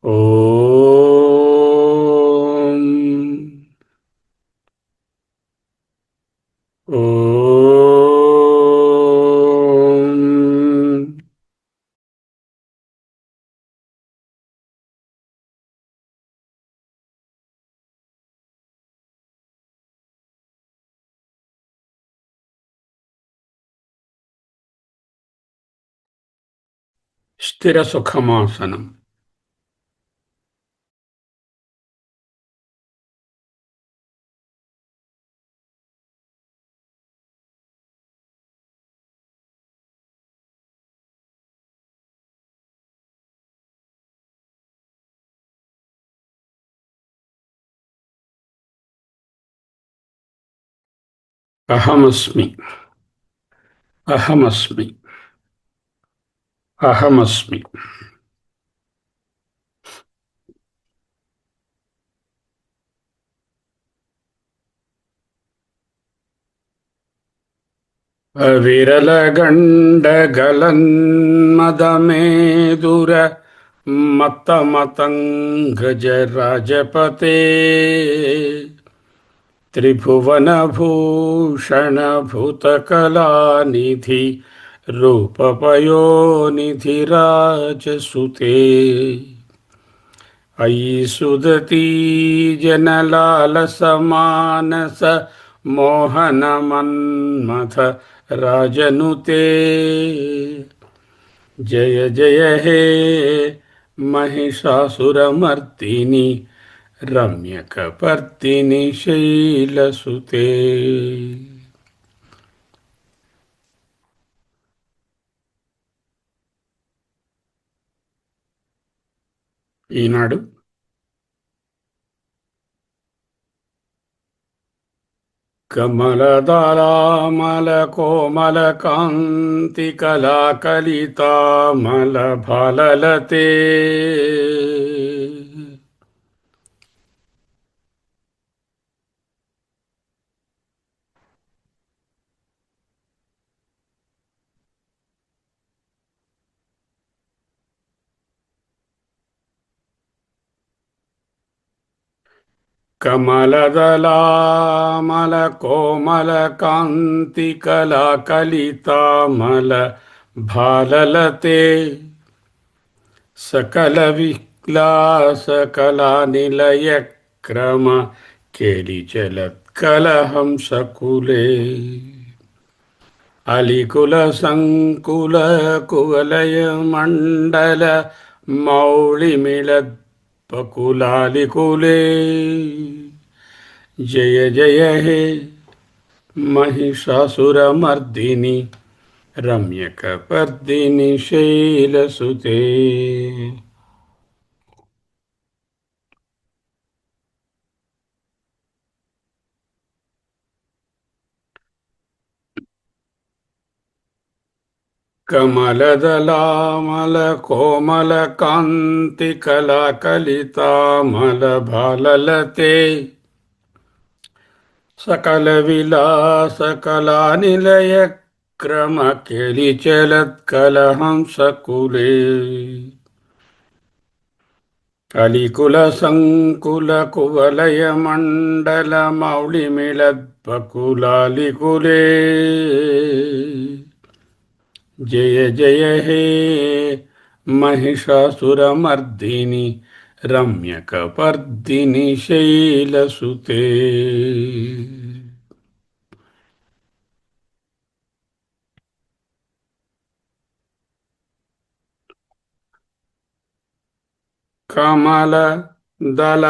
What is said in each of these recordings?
ఓం ఓం స్థిర సుఖమాసనం. అహమస్మి. అహమస్మి. అహమస్మి. అవిరలగండగలన్మదమేదుర మత్తమతంగజరాజపతే త్రిభువనభూషణభూతకళానిధి రూపపయోనిధిరాజసుతే అయి సుదతీ జనలాలసమానస మోహనమన్మథ రాజనుతే జయ జయ హే మహిషాసురమర్దిని రమ్యకపర్దిని శైలసుతే. ఈనాడు కమలదళామల కోమల కాంతి కళాకలితామల భాలలతే కమలదళామల కోమల కాంతి కళాకలితామల భాలలతే సకల విలాస కళా నిలయ క్రమ కేలిచలత్కలహంసకులే అలికుల సంకుల కువలయ మండల మౌళిమిళత్పకులాలికులే జయ జయ హే మహిషాసురమర్దిని రమ్యకపర్దిని శైలసుతే. కమలదళామల కోమల కాంతి కళాకలితామల భాలలతే సకల విలాస కళా నిలయ క్రమ కేలిచలత్కలహంసకులే కలికుల సంకుల కువలయ మండల మౌళిమిళద్భకులాలికులే జయ జయ హే మహిషాసురమర్దిని రమ్యకపర్దిని శైలసుతే. కమల దళ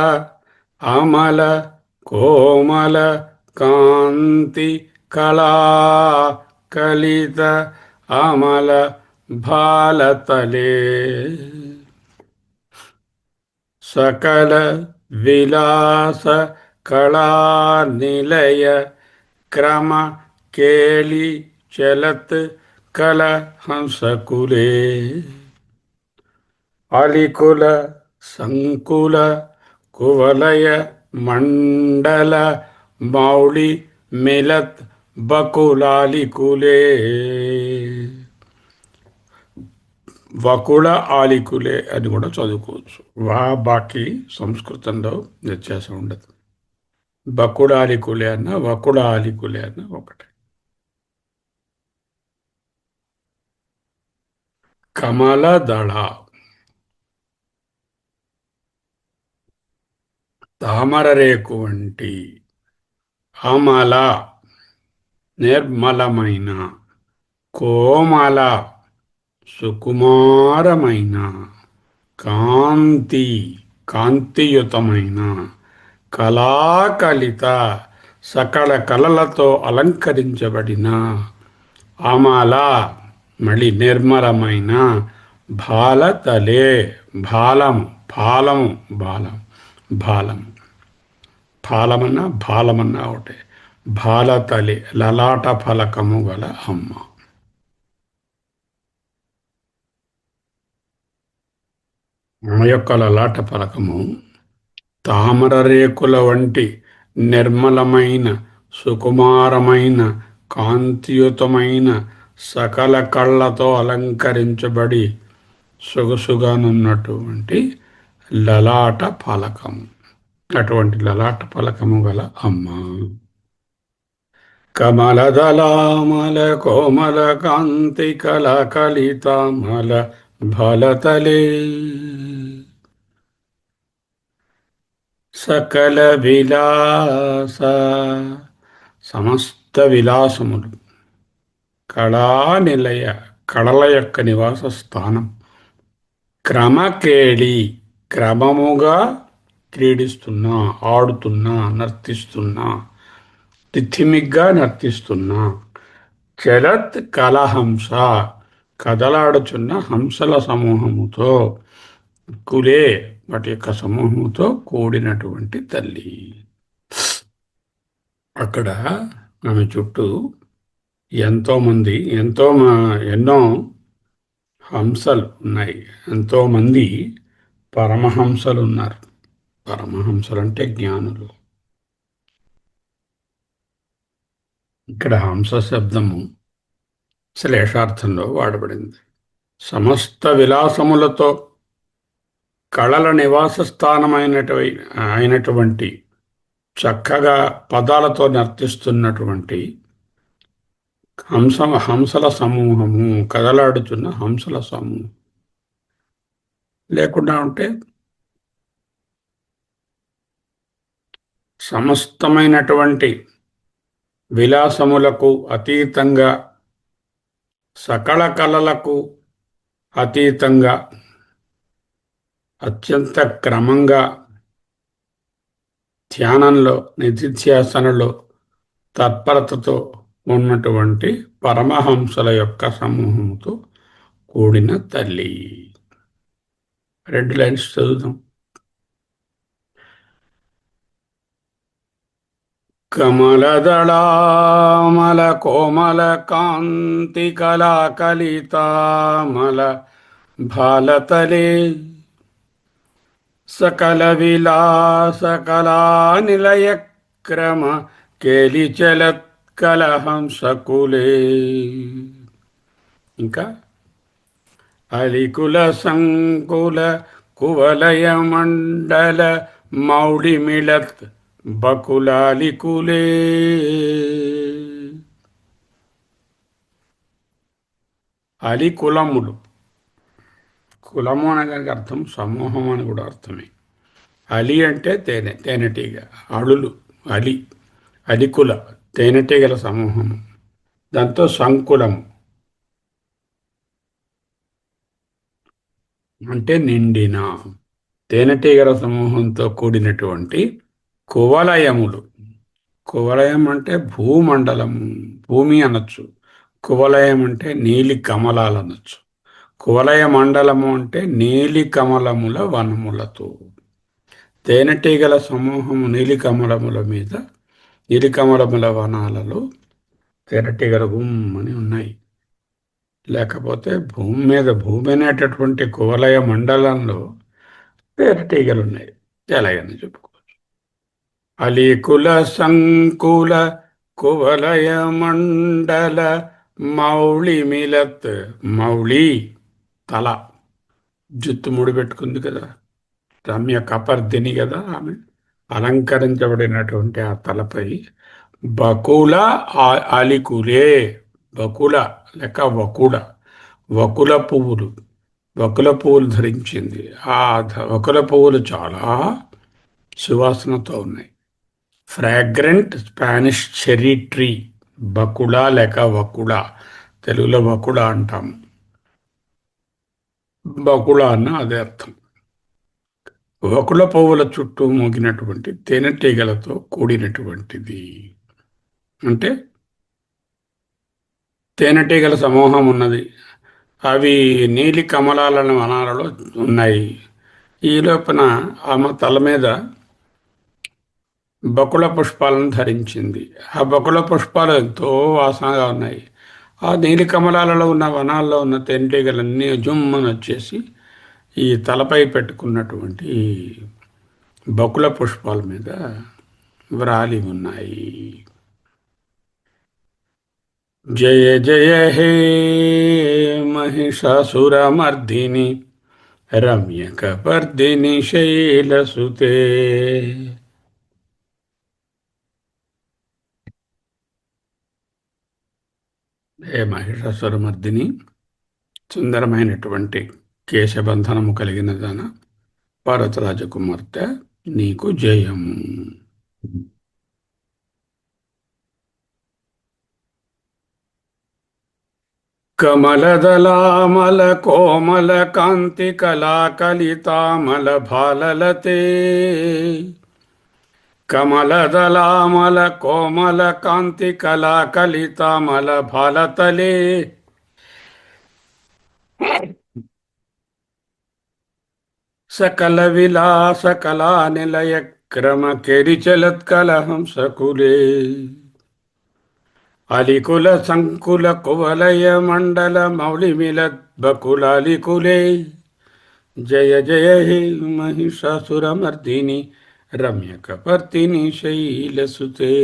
అమల కోమల కాంతి కళా కలిత అమల భాలతలే సకల విలాస కళా నిలయ క్రమ కేలి చలత్ కల హంసకులే అలికుల సంకుల కువలయ మండల మౌళి మిలత్ బకులాలికులే వకుళ ఆలికులే అని కూడా చదువుకోవచ్చు. వా బాకి సంస్కృతంలో వ్యత్యాసం ఉండదు. బకుళ ఆలికులే అన్న వకుళ ఆలికులే అన్న ఒకటే. కమలదళ తామరరేకు వంటి. అమల నిర్మలమైన. కోమల సుకుమారమైన. కాంతి కాంతియుతమైన. కళాకలిత సకల కళలతో అలంకరించబడిన. అమల మళ్ళీ నిర్మలమైన. భాలతలే భాలము భాలము బాలం బాలము ఫాలమన్నా బాలమన్నా ఒకటే. భాలతలి లలాట ఫలకము గల అమ్మ. అమ్మ యొక్క లలాట ఫలకము తామర రేకుల వంటి నిర్మలమైన, సుకుమారమైన, కాంతియుతమైన, సకల కళ్ళతో అలంకరించబడి సొగసుగానున్నటువంటి లలాట ఫలకము. అటువంటి లలాట ఫలకము గల అమ్మ. కమలదళామల కోమల కాంతి కళకలితామల భలతలే. సకల విలాస సమస్త విలాసములు. కళా నిలయ కళల యొక్క నివాస స్థానం. క్రమకేళి క్రమముగా క్రీడిస్తున్నా, ఆడుతున్నా, నర్తిస్తున్నా, తిథిమిగ్గా నర్తిస్తున్నా. చలత్ కలహంస కదలాడుచున్న హంసల సమూహముతో. కులే వాటి యొక్క సమూహముతో కూడినటువంటి తల్లి. అక్కడ ఆమె చుట్టూ ఎంతోమంది ఎన్నో హంసలు ఉన్నాయి. ఎంతోమంది పరమహంసలు ఉన్నారు. పరమహంసలు అంటే జ్ఞానులు. ఇక్కడ హంస శబ్దము శ్లేషార్థంలో వాడబడింది. సమస్త విలాసములతో కళల నివాస స్థానమైనటువంటి చక్కగా పదాలతో నర్తిస్తున్నటువంటి హంసల సమూహము, కదలాడుతున్న హంసల సమూహం లేకుండా ఉంటే సమస్తమైనటువంటి విలాసములకు అతీతంగా, సకల కళలకు అతీతంగా, అత్యంత క్రమంగా ధ్యానంలో, నిధిధ్యాసనలో తత్పరతతో ఉన్నటువంటి పరమహంసల యొక్క సమూహంతో కూడిన తల్లి. 2 లైన్స్ చదువుదాం. కమలదళామల కోమల కాంతి కళాకలితామల భాలతలే. సకల విలాస కళా నిలయ క్రమ కేలిచలత్ కలహంసకులే. ఇంకా అలికుల సంకుల కువలయ మండల మౌళిమిళత్ బకులాలికులే. అలికులములు. కులము అనగానికి అర్థం సమూహం అని కూడా అర్థమే. అలి అంటే తేనెటీగ. అళులు అలికుల తేనెటీగల సమూహము. దాంతో సంకులము అంటే నిండిన తేనెటీగల సమూహంతో కూడినటువంటి కువలయములు. కువలయం అంటే భూమండలము, భూమి అనొచ్చు. కువలయం అంటే నీలి కమలాలు అనొచ్చు. కువలయ మండలము అంటే నీలి కమలముల వనములతో. తేనెటీగల సమూహము నీలికమలముల మీద, నీలికమలముల వనాలలో తేనెటీగలు గుమ్మని ఉన్నాయి. లేకపోతే భూమి అనేటటువంటి కువలయ మండలంలో తేనెటీగలు ఉన్నాయి. ఎలాగని చెప్పుకోవచ్చు. అలికుల సంకుల కువలయ మండల మౌళి మిలత్. మౌళి తల, జుత్తు ముడిపెట్టుకుంది కదా, రమ్య కపర్దిని కదా ఆమె. అలంకరించబడినటువంటి ఆ తలపై బకుల అలికులే, బకుల లేక వకుల, వకుల పువ్వులు, వకుల పువ్వులు ధరించింది. ఆ వకుల పువ్వులు చాలా సువాసనతో ఉన్నాయి. Fragrant Spanish cherry tree, Bakula లేక వకుళ, తెలుగులో వకుళ అంటాం. బకుళ అన్న అదే అర్థం. వకుళ పువ్వుల చుట్టూ మోగినటువంటి తేనెటీగలతో కూడినటువంటిది. అంటే తేనెటీగల సమూహం ఉన్నది. అవి నీలి కమలాలను వనాలలో ఉన్నాయి. ఈ లోపున ఆమె తల మీద బకుళ పుష్పాలను ధరించింది. ఆ బకుళ పుష్పాలు ఎంతో వాసనగా ఉన్నాయి. ఆ నీలి కమలాలలో ఉన్న వనాల్లో ఉన్న తేనెటీగలన్నీ జుమ్మని వచ్చేసి ఈ తలపై పెట్టుకున్నటువంటి ఈ బకుళ పుష్పాల మీద వ్రాలి ఉన్నాయి. జయ జయ హే మహిషాసురమర్దిని రమ్యకపర్దిని శైలసుతే. హే మహిషాసురమర్దిని, సుందరమైనటువంటి కేశబంధనము కలిగిన దాన, భారతరాజకుమార్తె, నీకు జయము. కమలదలామల కోమల కాంతి కళాకలితామల భాలలతే, కమలదలామల కోమల కాంతి కళాకలితామల భాలతలే, సకల విలాస కళా నిలయ క్రమ కెరిచలత్కలహంసకులే, అలికుల సంకుల కువలయ మండల మౌళిమిలత్ బకులాలికులే. జయ జయ హే మహిషాసురమర్దిని రమ్యకపర్దిని శైలసుతే.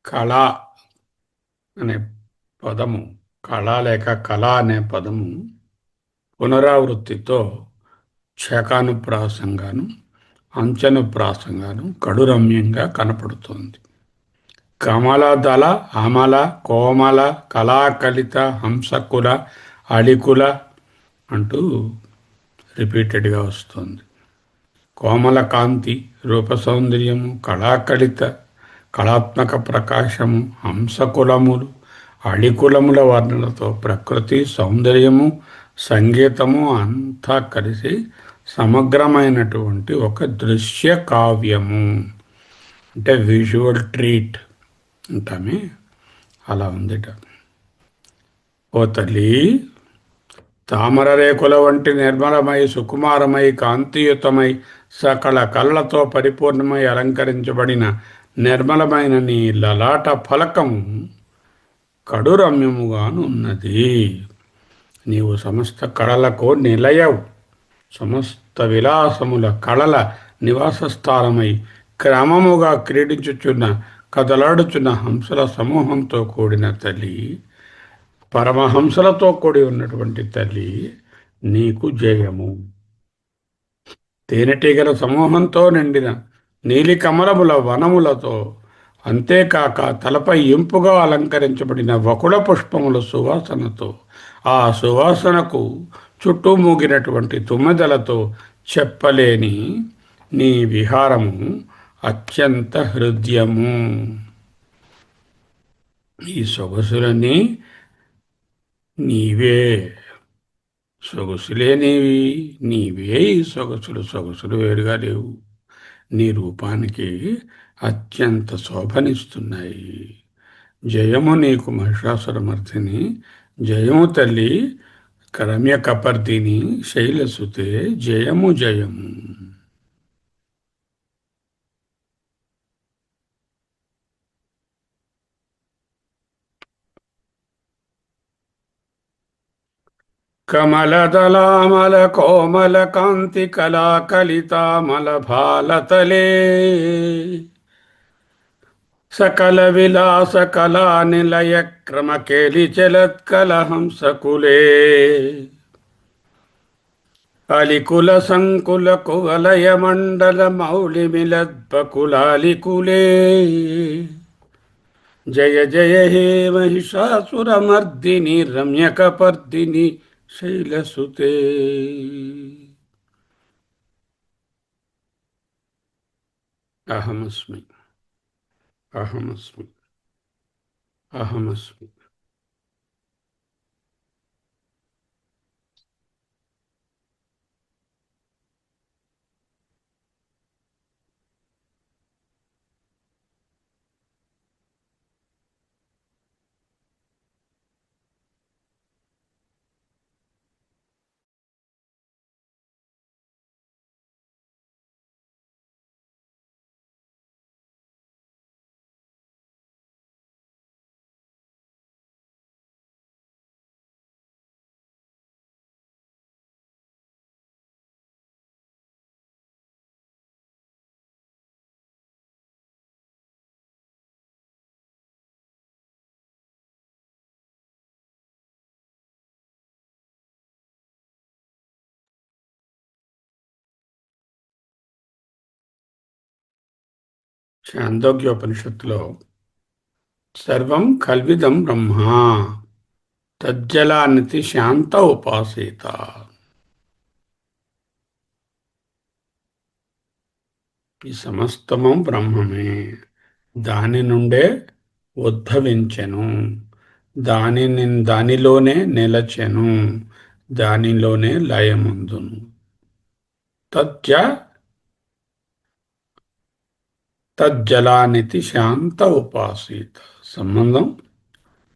కళ అనే పదము, కళ లేక కళ అనే పదము పునరావృత్తితో శకానుప్రాసంగాను అంచనుప్రాసంగాను కడురమ్యంగా కనపడుతోంది. కమలదళ అమల కోమల కళాకలిత హంసకుల అళికుల అంటూ రిపీటెడ్గా వస్తుంది. కోమల కాంతి, రూప సౌందర్యము, కళాకళిత కళాత్మక ప్రకాశము, హంసకులములు, అళికులముల వర్ణనతో ప్రకృతి సౌందర్యము, సంగీతము అంతా కలిసి సమగ్రమైనటువంటి ఒక దృశ్య కావ్యము, అంటే విజువల్ ట్రీట్ అంటామే, అలా ఉందిట. ఓ తల్లి, తామర రేకుల వంటి నిర్మలమై సుకుమారమై కాంతియుతమై సకల కళ్ళతో పరిపూర్ణమై అలంకరించబడిన నిర్మలమైన నీ లలాట ఫలకము కడురమ్యముగానున్నది. నీవు సమస్త కళలకు నిలయవు, సమస్త విలాసముల కళల నివాస స్థానమై క్రమముగా క్రీడించుచున్న కదలాడుచున్న హంసల సమూహంతో కూడిన తల్లి, పరమహంసలతో కూడి ఉన్నటువంటి తల్లి, నీకు జయము. తేనెటీగల సమూహంతో నిండిన నీలి కమలముల వనములతో, అంతేకాక తలపై ఇంపుగా అలంకరించబడిన వకుళ పుష్పముల సువాసనతో, ఆ సువాసనకు చుట్టూ మూగినటువంటి తుమ్మెదలతో చెప్పలేని నీ విహారము అత్యంత హృద్యము. ఈ సొగసులని నీవే, సొగసులే నీవి, నీవే ఈ సొగసులు. సొగసులు వేరుగా లేవు, నీ రూపానికి అత్యంత శోభనిస్తున్నాయి. జయము నీకు మహిషాసురమర్దిని, జయము తల్లి రమ్య కపర్దిని శైలసుతే, జయము జయము. కమలదలామల కోమల కాంతి కళాకలితామల భాలతలే, సకల విలాస కళా నిలయ క్రమ కేలి చలత్కల హంసకులే అలికుల సంకుల కువలయ మండల మౌళి మిలద్భకులాలికులే జయ జయ హే మహిషాసురమర్దిని రమ్యకపర్దిని శైలసుతే. అహమస్మి అహమస్మి అహమస్మి. ఛాందోగ్యోపనిషత్తులో సర్వం కల్విదం బ్రహ్మ తజ్జలానితి శాంత ఉపాసీత. ఈ సమస్తము బ్రహ్మమే, దాని నుండే ఉద్భవించెను, దానిలోనే నిలచెను, దానిలోనే లయముందును. తజ్జ తజ్జలానితి శాంత ఉపాసీత. సంబంధం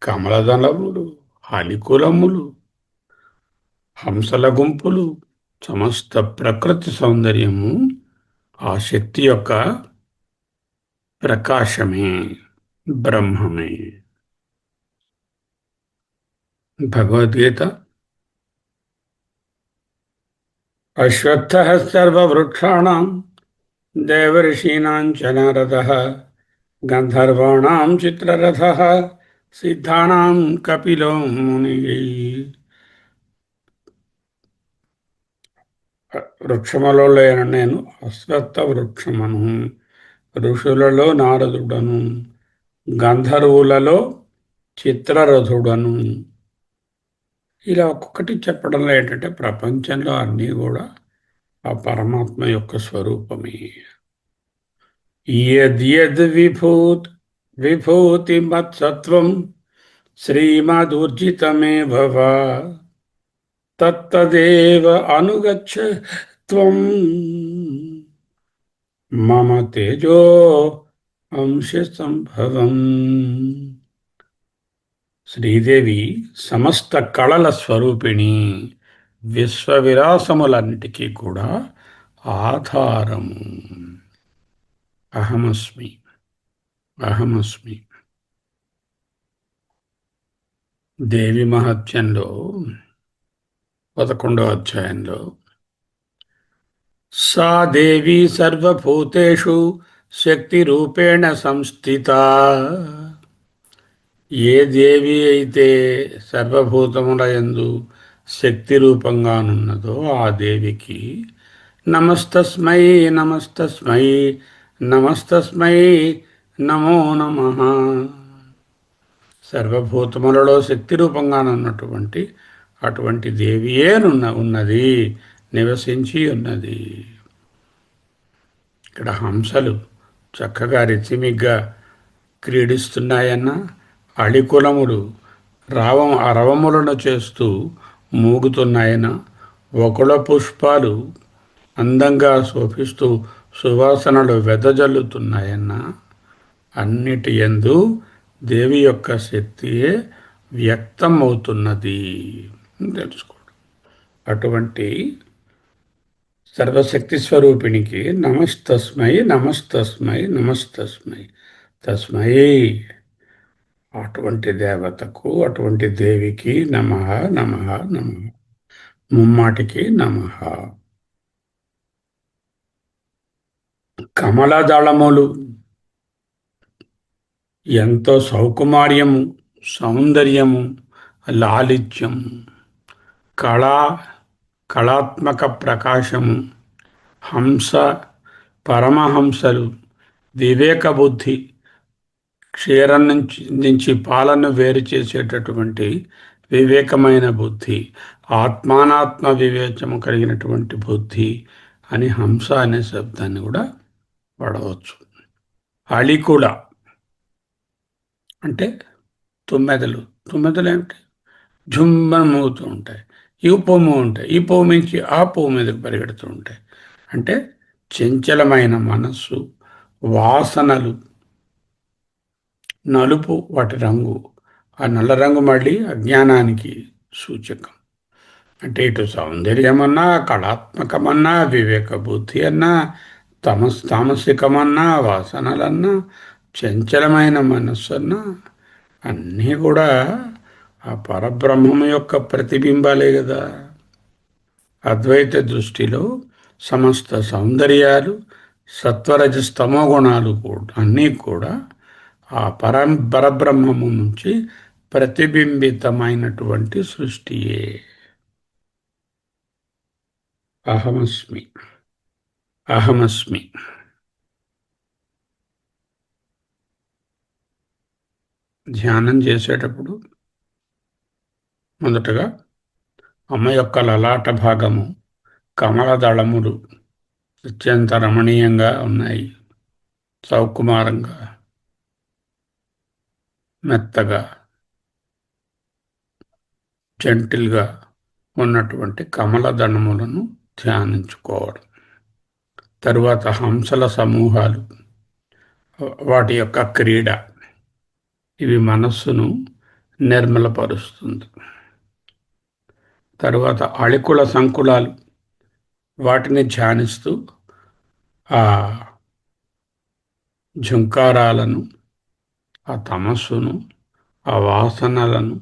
కమలదళములు, హాలికులములు, హంసల గుంపులు, సమస్త ప్రకృతి సౌందర్యము ఆ శక్తి యొక్క ప్రకాశమే, బ్రహ్మమే. భగవద్గీత అశ్వత్థః సర్వవృక్షాణాం దేవర్షీణాం చ నారదః గంధర్వాణాం చిత్రరథః సిద్ధానాం కపిలో మునిః. వృక్షములలో నేను అశ్వత్థ వృక్షమును, ఋషులలో నారదుడను, గంధర్వులలో చిత్రరథుడను. ఇలా ఒక్కొక్కటి చెప్పడంలో ఏంటంటే ప్రపంచంలో అన్నీ కూడా ఆ పరమాత్మ యొక్క స్వరూపమే. యద్ విభూతి మత్సత్వం శ్రీమదూర్జితమే భవ తత్తదేవ అనుగచ్చ త్వం మమ తేజో అంశ సంభవం. శ్రీదేవి సమస్త కళల స్వరూపిణి, విశ్వవిలాసములన్నిటికీ కూడా ఆధారము. అహమస్మి అహమస్మి. దేవి మహత్యంలో 11వ అధ్యాయంలో సా దేవి సర్వభూతేషు శక్తి రూపేణ సంస్థిత. ఏ దేవి అయితే సర్వభూతముల యందు శక్తి రూపంగానున్నదో ఆ దేవికి నమస్తస్మై నమస్తస్మై నమస్తస్మై నమో నమః. సర్వభూతములలో శక్తి రూపంగానున్నటువంటి అటువంటి దేవియే ఉన్నది, నివసించి ఉన్నది. ఇక్కడ హంసలు చక్కగా రితిమిగ్గా క్రీడిస్తున్నాయన్న, అళికులములు రవములను చేస్తూ మూగుతున్నాయన, వకుళ పుష్పాలు అందంగా శోభిస్తూ సువాసనలు వెదజల్లుతున్నాయన్న, అన్నిటి యందు దేవి యొక్క శక్తియే వ్యక్తం అవుతున్నది తెలుసుకోండి. అటువంటి సర్వశక్తి స్వరూపిణికి నమస్తస్మై నమస్తస్మై నమస్తస్మై. తస్మై అటువంటి దేవతకు, అటువంటి దేవికి నమః నమః నమః, ముమ్మాటికి నమః. కమలదళములు ఎంతో సౌకుమార్యము, సౌందర్యము, లాలిత్యము, కళా కళాత్మక ప్రకాశము, హంస పరమహంసలు, వివేక బుద్ధి, క్షీరం నుంచి పాలను వేరు చేసేటటువంటి వివేకమైన బుద్ధి, ఆత్మానాత్మ వివేచము కలిగినటువంటి బుద్ధి అని హంస అనే శబ్దాన్ని కూడా వాడవచ్చు. అళికుల అంటే తుమ్మెదలు. తుమ్మెదలు ఏమిటి? జుమ్మన మోగుతూ ఉంటాయి. ఈ పువ్వు ఉంటాయి, ఈ పువ్వు నుంచి ఆ పువ్వు మీదకి పరిగెడుతూ ఉంటాయి. అంటే చంచలమైన మనస్సు, వాసనలు, నలుపు వాటి రంగు. ఆ నల్ల రంగు మళ్ళీ అజ్ఞానానికి సూచకం. అంటే ఇటు సౌందర్యమన్నా, కళాత్మకమన్నా, వివేక బుద్ధి అన్నా, తామసికమన్నా, వాసనలన్నా, చంచలమైన మనస్సు అన్నా అన్నీ కూడా ఆ పరబ్రహ్మం యొక్క ప్రతిబింబాలే కదా. అద్వైత దృష్టిలో సమస్త సౌందర్యాలు, సత్వరజస్తమో గుణాలు కూడా అన్నీ కూడా ఆ పరబ్రహ్మము నుంచి ప్రతిబింబితమైనటువంటి సృష్టియే. అహమస్మి, అహమస్మి. ధ్యానం చేసేటప్పుడు మొదటగా అమ్మ యొక్క లలాట భాగము, కమలదళములు అత్యంత రమణీయంగా ఉన్నాయి. సౌకుమారంగా, మెత్తగా, జెంటిల్గా ఉన్నటువంటి కమలదళములను ధ్యానించుకోవడం. తరువాత హంసల సమూహాలు, వాటి యొక్క క్రీడ, ఇవి మనస్సును నిర్మలపరుస్తుంది. తరువాత అళికుల సంకులాలు, వాటిని ధ్యానిస్తూ ఆ ఝుంకారాలను, ఆ తమస్సును, ఆ వాసనలను,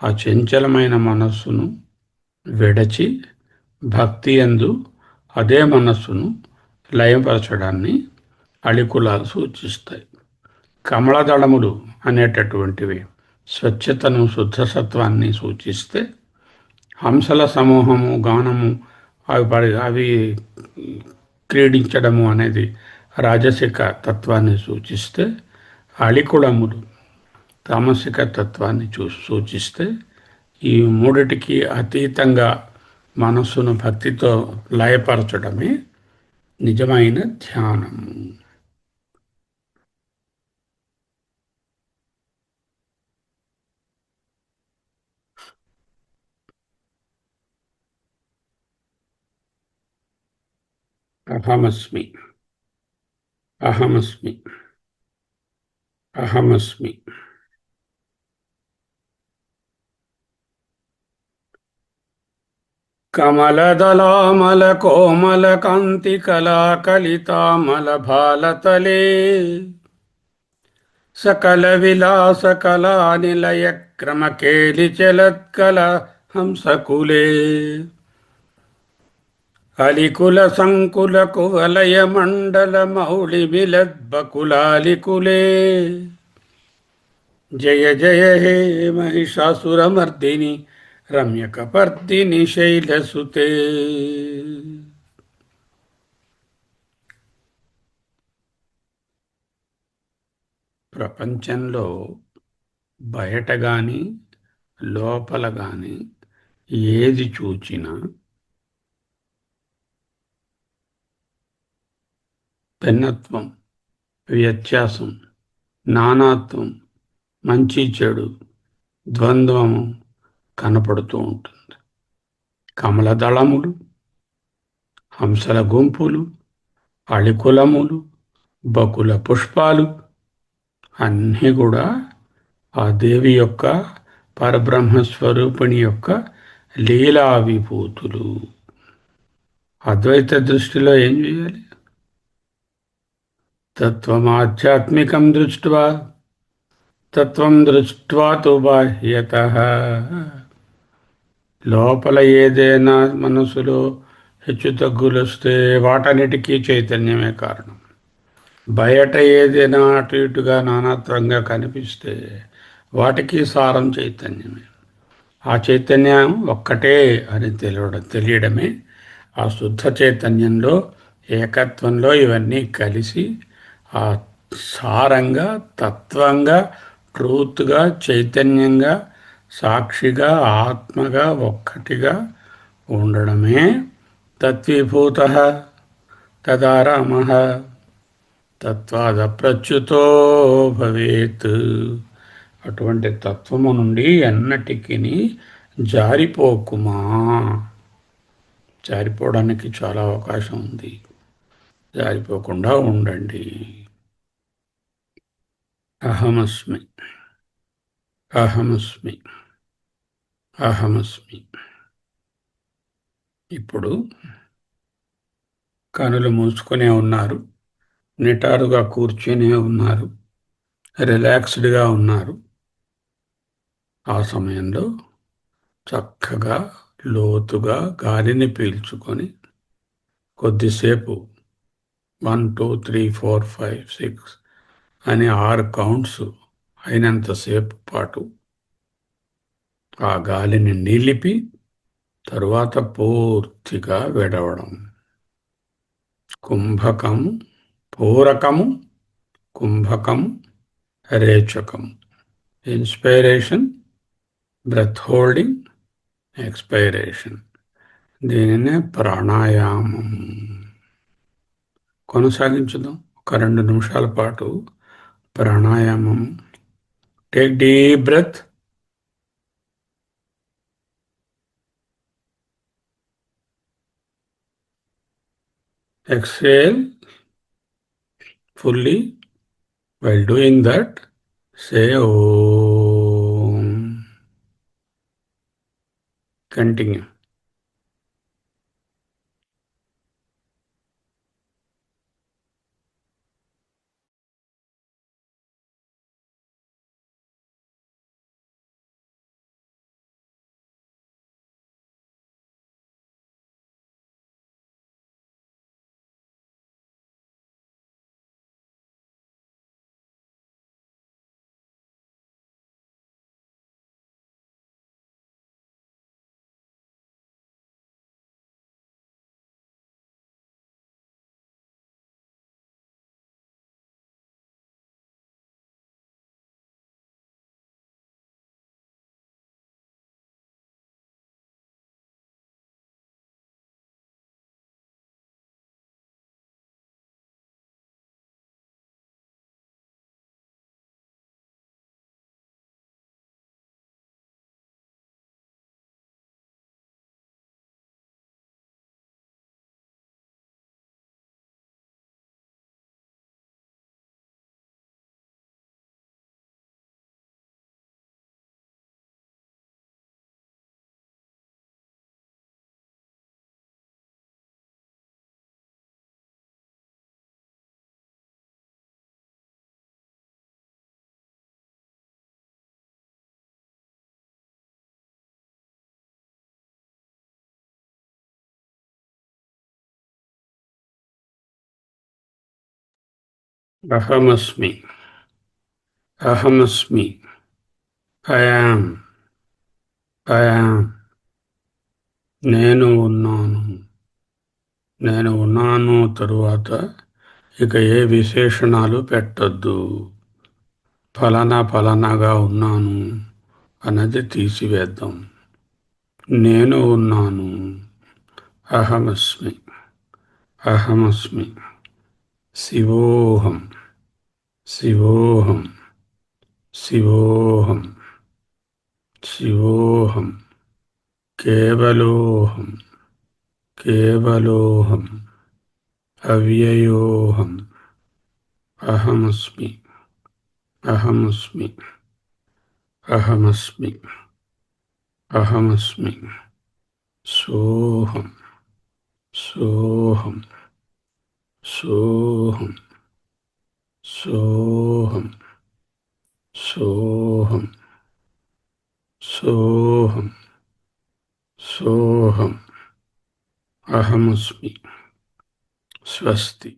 ఆ చంచలమైన మనస్సును విడచి భక్తి యందు అదే మనస్సును లయపరచడాన్ని అళికులాలు సూచిస్తాయి. కమలదళములు అనేటటువంటివి స్వచ్ఛతను, శుద్ధసత్వాన్ని సూచిస్తే, హంసల సమూహము, గానము, అవి క్రీడించడము అనేది రాజసిక తత్వాన్ని సూచిస్తే, అళికుళములు తామసిక తత్వాన్ని సూచిస్తే, ఈ మూడిటికి అతీతంగా మనస్సును భక్తితో లయపరచడమే నిజమైన ధ్యానము. అహమస్మి, అహమస్మి, అహమస్మి. కమలదళామల కోమల కాంతి కళాకలితామల భాలతలే సకల విలాస కళా నిలయ క్రమకేలి చలత్కల హంసకులే అలికుల సంకుల కువలయ మండల మౌళి మిలద్బకులాలికులే జయ జయ హే మహిషాసురమర్దిని రమ్యకపర్దిని శైలసుతే. ప్రపంచంలో బయట కానీ లోపల కానీ ఏది చూచినా భిన్నత్వం, వ్యత్యాసం, నానాత్వం, మంచి చెడు, ద్వంద్వము కనపడుతూ ఉంటుంది. కమలదళములు, హంసల గుంపులు, అళికులములు, బకుల పుష్పాలు అన్నీ కూడా ఆ దేవి యొక్క పరబ్రహ్మస్వరూపిణి యొక్క లీలా విభూతులు. అద్వైత దృష్టిలో ఏం చేయాలి? తత్వమాధ్యాత్మికం దృష్ట్వా తత్వం దృష్ట్వా తు బాహ్యతః. లోపల ఏదైనా మనసులో హెచ్చు తగ్గులు వస్తే వాటన్నిటికీ చైతన్యమే కారణం. బయట ఏదైనా అటు ఇటుగా నానాత్రంగా కనిపిస్తే వాటికి సారం చైతన్యమే. ఆ చైతన్యం ఒక్కటే అని తెలియడమే ఆ శుద్ధ చైతన్యంలో, ఏకత్వంలో ఇవన్నీ కలిసి ఆ సారంగా, తత్వంగా, ట్రూత్గా, చైతన్యంగా, సాక్షిగా, ఆత్మగా, ఒక్కటిగా ఉండడమే తద్విభూత తదారామ తత్వాదప్రచ్యుతో భవేత్. అటువంటి తత్వము నుండి ఎన్నటికి జారిపోకుమా. జారిపోవడానికి చాలా అవకాశం ఉంది. జారిపోకుండా ఉండండి. అహమస్మి, అహమస్మి, అహమస్మి. ఇప్పుడు కనులు మూసుకునే ఉన్నారు, నిటారుగా కూర్చునే ఉన్నారు, రిలాక్స్డ్గా ఉన్నారు. ఆ సమయంలో చక్కగా లోతుగా గాలిని పీల్చుకొని కొద్దిసేపు 1 2 3 4 5 6 అని 6 కౌంట్స్ అయినంతసేపు పాటు ఆ గాలిని నిలిపి తరువాత పూర్తిగా విడవడం. కుంభకము, పూరకము, కుంభకము, రేచకము. Inspiration, breath holding, expiration. దీనినే ప్రాణాయామం. కొనసాగించుదాం ఒక 2 నిమిషాల పాటు pranayama. Take deep breath. Exhale fully. While doing that, say Om. Continue. Ahamasmi. Ahamasmi. I am. I am. నేను ఉన్నాను. నేను ఉన్నాను తరువాత ఇక ఏ విశేషణాలు పెట్టొద్దు. ఫలానా ఫలానాగా ఉన్నాను అన్నది తీసివేద్దాం. నేను ఉన్నాను. అహమస్మి, అహమస్మి. శివోహం, శివోహం, శివోహం, శివోహం. కేవలోహం, కేవలోహం. అవ్యయోహం. అహమస్మి, అహమస్మి, అహమస్మి, అహమస్మి. సోహం, సోహం, సోహం, సోహం, సోహం, సోహం, సోహం. అహమస్మి. స్వస్తి.